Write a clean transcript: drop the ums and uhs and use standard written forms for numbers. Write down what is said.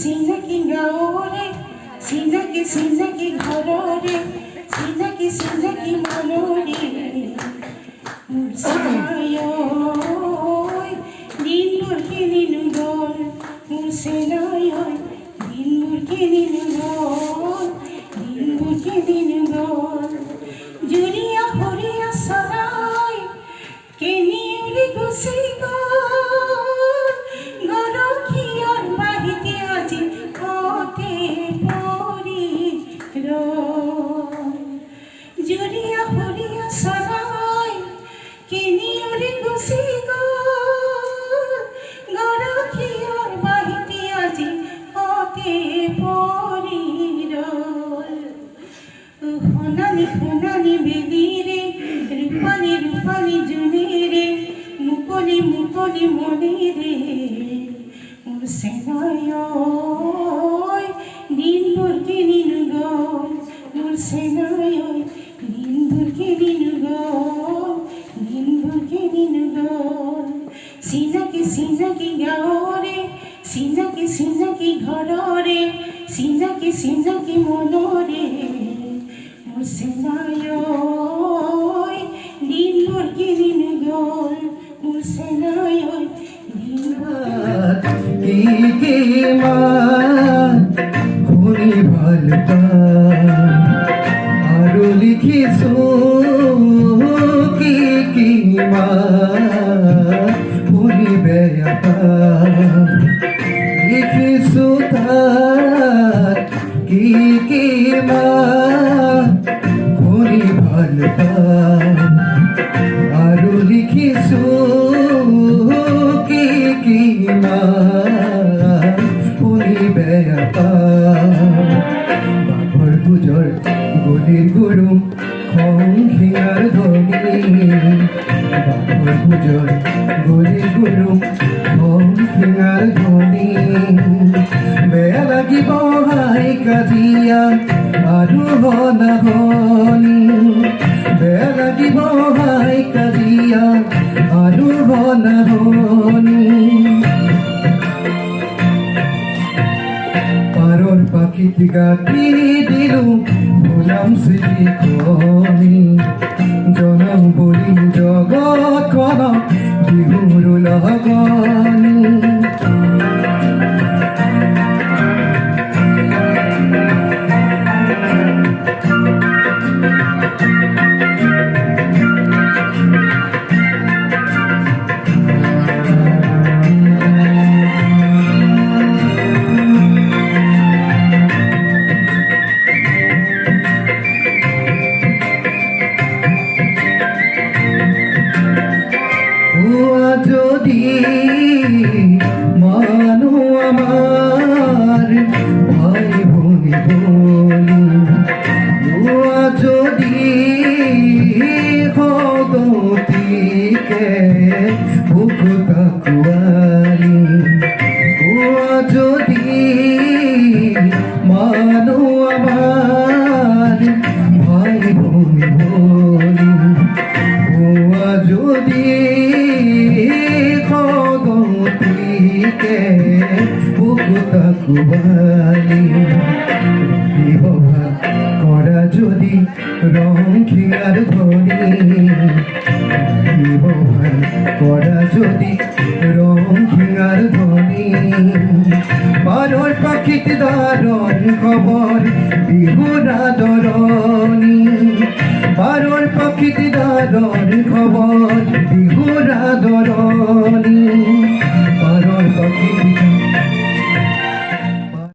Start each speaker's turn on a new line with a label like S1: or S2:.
S1: Sinaki gaore, sinaki gharore, sinaki manore. Mursenayoy, din burke ninugol. Mursenayoy, din burke ninugol. Din burke ninugol. Juriya horiya sarai, keni uri gusigo. Julia Horia Sarai, Kiniuri Gusigo, Gorakiar Bahitiaji, Ote Porido. Honani Bedire, Rupani Junire, Mukoli Monire, Mursenayoy, Din Burke Ninugol, Mursenayoy. Din burke ninugol. Sinaki gaore, sinaki gharore, sinaki monore. Mursenayoy, din burke ninugol. Mursenayoy, din
S2: burke ninugol. লিখিছো কি মা শুনিবে লিখিছো তাত কি মা শুনি ভাল আৰু লিখিছো কি মা শুনিবে বাঘৰ গুজৰ গলিৰ গুৰুম সংঘিয়াৰ ধনী বাঘৰ গুজৰ গলিৰ গুৰুম সংঘিয়াৰ ধনী বেয়া লাগিব হাই কাজিয়া আৰু হনাহনি বেয়া লাগিব হাই কাজিয়া আৰু হনাহনি পাৰৰ পাখিত গাঁঠি দিলো গোলাম স্মৃতি কমি জনম বুলি জগতখনক বিহুৰ লগনি যদি যদি মানো আমার ভাই বোন বলি হওয়া যদি খগতিকে বুকুতা কুবালি বিবাহ করা যদি রং খিয়ার ধরি বিবাহ করা যদি রং খিয়ার ধরি বারোর পাখিত দারণ খবর বিহুরা দরনি বারোর পাখিত দারণ খবর বিহুরা দরনি